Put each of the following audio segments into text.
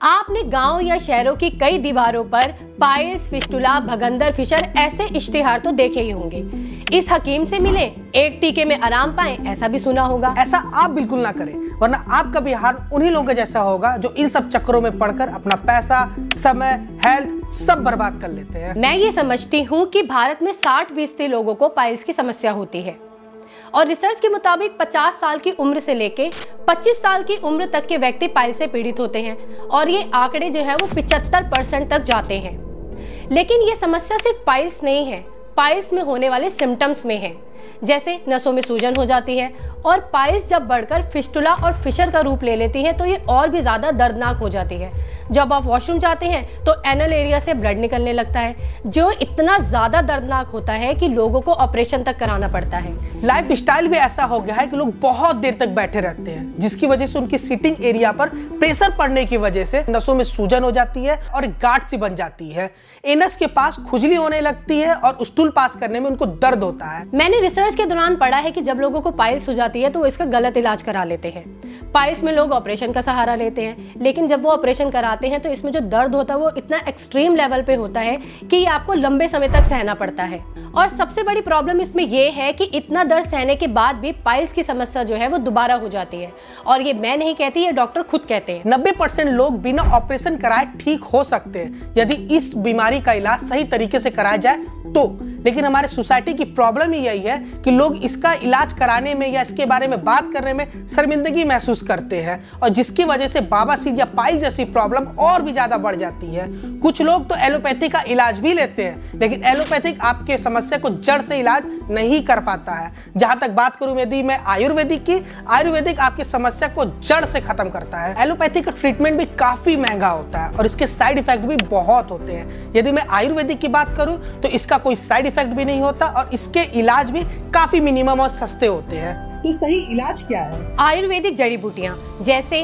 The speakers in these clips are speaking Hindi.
आपने गांव या शहरों की कई दीवारों पर पाइल्स, फिस्टुला, भगंदर, फिशर ऐसे इश्तिहार तो देखे ही होंगे। इस हकीम से मिले, एक टीके में आराम पाएं, ऐसा भी सुना होगा। ऐसा आप बिल्कुल ना करें, वरना आपका भी हाल उन्हीं लोगों का जैसा होगा जो इन सब चक्करों में पड़कर अपना पैसा, समय, हेल्थ सब बर्बाद कर लेते हैं। मैं ये समझती हूँ कि भारत में 60% लोगों को पाइल्स की समस्या होती है और रिसर्च के मुताबिक 50 साल की उम्र से लेके 25 साल की उम्र तक के व्यक्ति पाइल्स से पीड़ित होते हैं और ये आंकड़े जो है वो 75% तक जाते हैं। लेकिन ये समस्या सिर्फ पाइल्स नहीं है, पाइल्स में होने वाले सिम्टम्स में है, जैसे नसों में सूजन हो जाती है और पाइल्स जब बढ़कर फिस्टुला और फिशर का रूप ले लेती है तो ये और भी ज़्यादा दर्दनाक हो जाती है। जब आप वॉशरूम जाते हैं तो एनल एरिया से ब्लड निकलने लगता है, जो इतना ज़्यादा दर्दनाक होता है कि लोगों को ऑपरेशन तक कराना पड़ता है। लाइफ स्टाइल भी ऐसा हो गया है कि लोग बहुत देर तक बैठे रहते हैं, जिसकी वजह से उनकी सिटिंग एरिया पर प्रेशर पड़ने की वजह से नसों में सूजन हो जाती है और गांठ सी बन जाती है। एनस के पास खुजली होने लगती है और स्टूल पास करने में उनको दर्द होता है। मैंने रिसर्च के दौरान पढ़ा है कि जब लोगों को पाइल्स हो जाती है तो वो इसका गलत इलाज करा लेते हैं। पाइल्स में लोग ऑपरेशन का सहारा लेते हैं, लेकिन जब वो ऑपरेशन कराते हैं तो इसमें जो दर्द होता है वो इतना एक्सट्रीम लेवल पे होता है कि ये आपको लंबे समय तक सहना पड़ता है। और सबसे बड़ी प्रॉब्लम इसमें ये है कि इतना दर्द सहने के बाद भी पाइल्स की समस्या जो है वो दोबारा हो जाती है। और ये मैं नहीं कहती, ये डॉक्टर खुद कहते हैं। 90% लोग बिना ऑपरेशन कराए ठीक हो सकते हैं यदि इस बीमारी का इलाज सही तरीके से कराया जाए तो। लेकिन हमारे सोसाइटी की प्रॉब्लम ही यही है कि लोग इसका इलाज कराने में या इसके बारे में बात करने में शर्मिंदगी महसूस करते हैं और जिसकी वजह से बवासीर या पाइल्स जैसी प्रॉब्लम और भी ज्यादा बढ़ जाती है। कुछ लोग तो एलोपैथी का इलाज भी लेते हैं, लेकिन एलोपैथिक आपके समस्या को जड़ से इलाज नहीं कर पाता है। जहां तक बात करूं यदि मैं आयुर्वेदिक की, आयुर्वेदिक आपकी समस्या को जड़ से खत्म करता है। एलोपैथिक का ट्रीटमेंट भी काफी महंगा होता है और इसके साइड इफेक्ट भी बहुत होते हैं। यदि मैं आयुर्वेदिक की बात करूं तो इसका कोई साइड इफेक्ट भी नहीं होता और इसके इलाज भी काफी मिनिमम और सस्ते होते हैं। तो सही इलाज क्या है? आयुर्वेदिक जड़ी बूटियां जैसे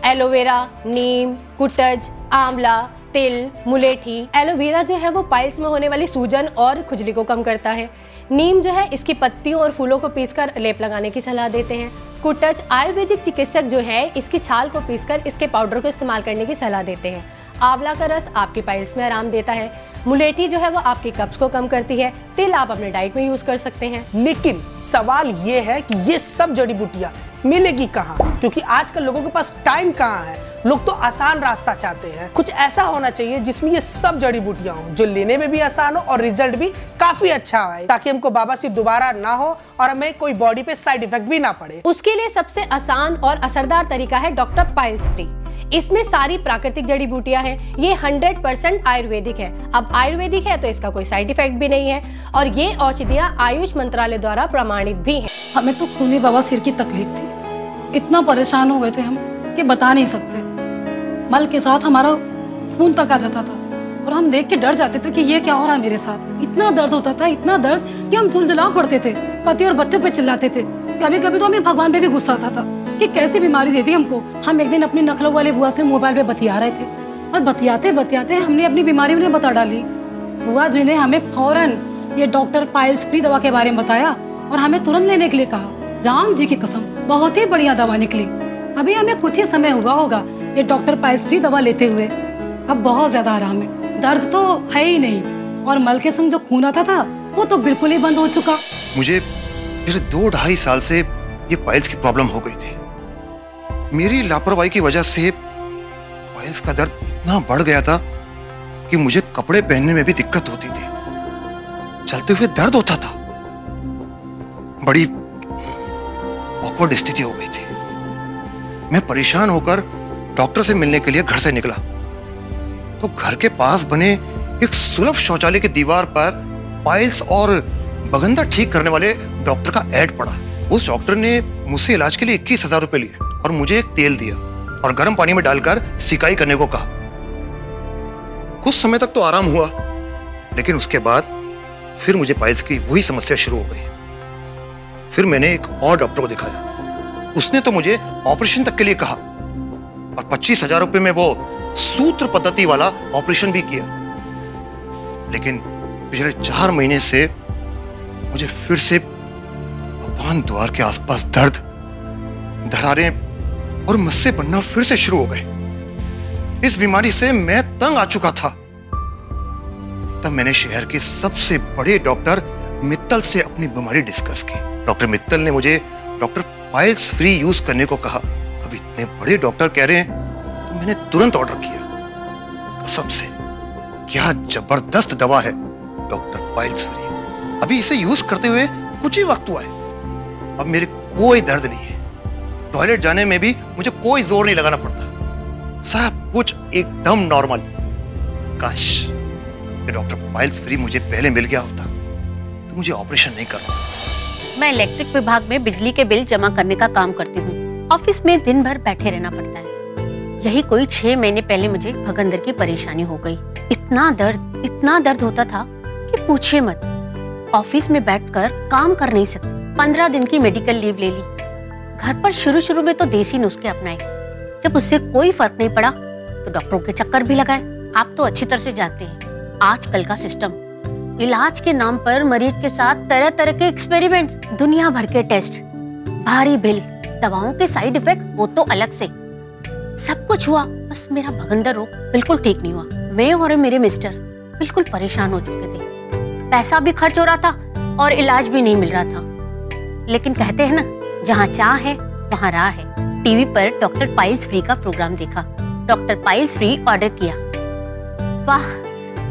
एलोवेरा, नीम, कुटज, आंवला, तिल, मुलेठी। एलोवेरा जो है वो पाइल्स में होने वाली सूजन और खुजली को कम करता है। नीम जो है इसकी पत्तियों और फूलों को पीसकर लेप लगाने की सलाह देते हैं। कुटज आयुर्वेदिक चिकित्सक जो है इसकी छाल को पीसकर इसके पाउडर को इस्तेमाल करने की सलाह देते हैं। आंवला का रस आपके पाइल्स में आराम देता है। मुलेठी जो है वो आपके कब्ज को कम करती है। तिल आप अपने डाइट में यूज कर सकते हैं। लेकिन सवाल ये है कि ये सब जड़ी बूटियां मिलेगी कहाँ? क्योंकि आजकल लोगों के पास टाइम कहाँ है। लोग तो आसान रास्ता चाहते हैं। कुछ ऐसा होना चाहिए जिसमें ये सब जड़ी बूटियां हो, जो लेने में भी आसान हो और रिजल्ट भी काफी अच्छा आए, ताकि हमको बवासीर दोबारा ना हो और हमें कोई बॉडी पे साइड इफेक्ट भी ना पड़े। उसके लिए सबसे आसान और असरदार तरीका है डॉक्टर पाइल्स फ्री। इसमें सारी प्राकृतिक जड़ी बूटियां हैं। ये 100% आयुर्वेदिक है। अब आयुर्वेदिक है तो इसका कोई साइड इफेक्ट भी नहीं है और ये औषधियां आयुष मंत्रालय द्वारा प्रमाणित भी हैं। हमें तो खूनी बवासीर की तकलीफ थी, इतना परेशान हो गए थे हम कि बता नहीं सकते। मल के साथ हमारा खून तक आ जाता था और हम देख के डर जाते थे कि ये क्या हो रहा है मेरे साथ। इतना दर्द होता था, इतना दर्द कि हम झुलझुला पड़ते थे, पति और बच्चों पे चिल्लाते थे। कभी कभी तो हमें भगवान पे भी गुस्सा आता था कि कैसी बीमारी देती हमको। हम एक दिन अपनी नखलों वाले बुआ से मोबाइल पे बतिया रहे थे और बतियाते बतियाते हमने अपनी बीमारी उन्हें बता डाली। बुआ जी ने हमें फौरन ये डॉक्टर पाइल्स फ्री दवा के बारे में बताया और हमें तुरंत लेने के लिए कहा। राम जी की कसम, बहुत ही बढ़िया दवा निकली। अभी हमें कुछ ही समय हुआ होगा ये डॉक्टर पाइल्स फ्री दवा लेते हुए। अब बहुत ज्यादा आराम है, दर्द तो है ही नहीं और मल के संग जो खून आता था वो तो बिल्कुल ही बंद हो चुका। मुझे पिछले 2-2.5 साल से ये पाइल्स की प्रॉब्लम हो गई थी। मेरी लापरवाही की वजह से पाइल्स का दर्द इतना बढ़ गया था कि मुझे कपड़े पहनने में भी दिक्कत होती थी, चलते हुए दर्द होता था। बड़ी ऑकवर्ड स्थिति हो गई थी। मैं परेशान होकर डॉक्टर से मिलने के लिए घर से निकला तो घर के पास बने एक सुलभ शौचालय की दीवार पर पाइल्स और बगंदा ठीक करने वाले डॉक्टर का ऐड पड़ा। उस डॉक्टर ने मुझसे इलाज के लिए 21,000 रुपए लिए और मुझे एक तेल दिया और गर्म पानी में डालकर सिकाई करने को कहा। कुछ समय तक तो आराम हुआ, लेकिन उसके बाद फिर मुझे पाइल्स की वही समस्या शुरू हो गई। फिर मैंने एक और डॉक्टर को दिखाया। उसने तो मुझे ऑपरेशन तक के लिए कहा और 25,000 रुपए में वो सूत्र पद्धति वाला ऑपरेशन भी किया। लेकिन पिछले 4 महीने से मुझे फिर से अपान द्वार के आसपास दर्द, दरारें और मस्से बनना फिर से शुरू हो गए। इस बीमारी से मैं तंग आ चुका था। तब मैंने शहर के सबसे बड़े डॉक्टर मित्तल से अपनी बीमारी डिस्कस की। डॉक्टर मित्तल ने मुझे डॉक्टर पाइल्स फ्री यूज करने को कहा। अब इतने बड़े डॉक्टर कह रहे हैं तो मैंने तुरंत ऑर्डर किया। कसम से क्या जबरदस्त दवा है डॉक्टर पाइल्स फ्री। अभी इसे यूज करते हुए कुछ ही वक्त हुआ है। अब मेरे कोई दर्द नहीं है। टॉयलेट जाने में भी मुझे कोई जोर नहीं लगाना पड़ता। सब कुछ एकदम नॉर्मल। काश ये डॉक्टर पाइल्स फ्री मुझे पहले मिल गया होता तो मुझे ऑपरेशन नहीं करना। मैं इलेक्ट्रिक विभाग में बिजली के बिल जमा करने का काम करती हूँ। ऑफिस में दिन भर बैठे रहना पड़ता है। यही कोई 6 महीने पहले मुझे भगंदर की परेशानी हो गई। इतना दर्द होता था कि पूछिए मत। ऑफिस में बैठकर काम कर नहीं सकती। 15 दिन की मेडिकल लीव ले ली। घर पर शुरू में तो देसी नुस्खे अपनाए। जब उससे कोई फर्क नहीं पड़ा तो डॉक्टरों के चक्कर भी लगाए। आप तो अच्छी तरह से जानते हैं आजकल का सिस्टम। इलाज के नाम पर मरीज के साथ तरह तरह के एक्सपेरिमेंट, दुनिया भर के टेस्ट, भारी बिल, दवाओं के साइड इफेक्ट वो तो अलग से। सब कुछ हुआ, बस मेरा भगंदर रोग बिल्कुल ठीक नहीं हुआ। मैं और मेरे मिस्टर बिल्कुल परेशान हो चुके थे। पैसा भी खर्च हो रहा था और इलाज भी नहीं मिल रहा था। लेकिन कहते हैं ना, जहाँ चाह है वहाँ राह है। टीवी पर डॉक्टर पाइल्स फ्री का प्रोग्राम देखा। डॉक्टर पाइल्स फ्री ऑर्डर किया। वाह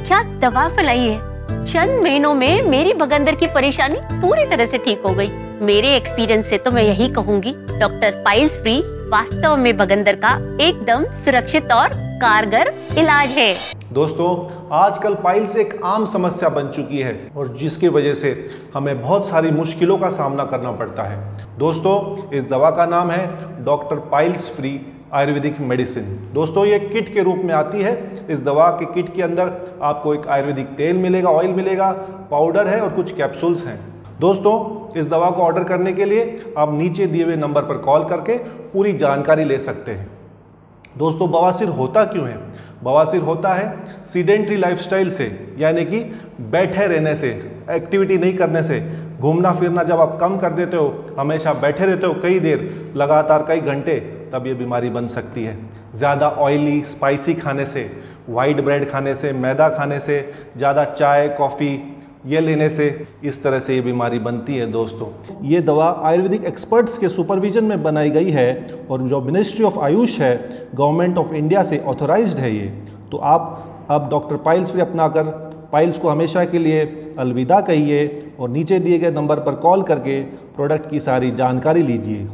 क्या दवा फैलाई है। चंद महीनों में मेरी भगंदर की परेशानी पूरी तरह से ठीक हो गई। मेरे एक्सपीरियंस से तो मैं यही कहूंगी, डॉक्टर पाइल्स फ्री वास्तव में भगंदर का एकदम सुरक्षित और कारगर इलाज है। दोस्तों, आजकल पाइल्स एक आम समस्या बन चुकी है और जिसकी वजह से हमें बहुत सारी मुश्किलों का सामना करना पड़ता है। दोस्तों, इस दवा का नाम है doctor piles free Ayurvedic medicine. दोस्तों, ये किट के रूप में आती है। इस दवा के किट के अंदर आपको एक आयुर्वेदिक तेल मिलेगा, ऑयल मिलेगा, पाउडर है और कुछ कैप्सूल्स हैं। दोस्तों, इस दवा को ऑर्डर करने के लिए आप नीचे दिए हुए नंबर पर कॉल करके पूरी जानकारी ले सकते हैं। दोस्तों, बवासीर होता क्यों है? बवासीर होता है सीडेंट्री लाइफस्टाइल से, यानी कि बैठे रहने से, एक्टिविटी नहीं करने से। घूमना फिरना जब आप कम कर देते हो, हमेशा बैठे रहते हो कई देर, लगातार कई घंटे, तब ये बीमारी बन सकती है। ज़्यादा ऑयली स्पाइसी खाने से, वाइट ब्रेड खाने से, मैदा खाने से, ज़्यादा चाय कॉफ़ी ये लेने से, इस तरह से ये बीमारी बनती है। दोस्तों, ये दवा आयुर्वेदिक एक्सपर्ट्स के सुपरविजन में बनाई गई है और जो मिनिस्ट्री ऑफ आयुष है, गवर्नमेंट ऑफ इंडिया से ऑथोराइज्ड है ये। तो आप अब डॉक्टर पाइल्स फ्री अपनाकर पाइल्स को हमेशा के लिए अलविदा कहिए और नीचे दिए गए नंबर पर कॉल करके प्रोडक्ट की सारी जानकारी लीजिए।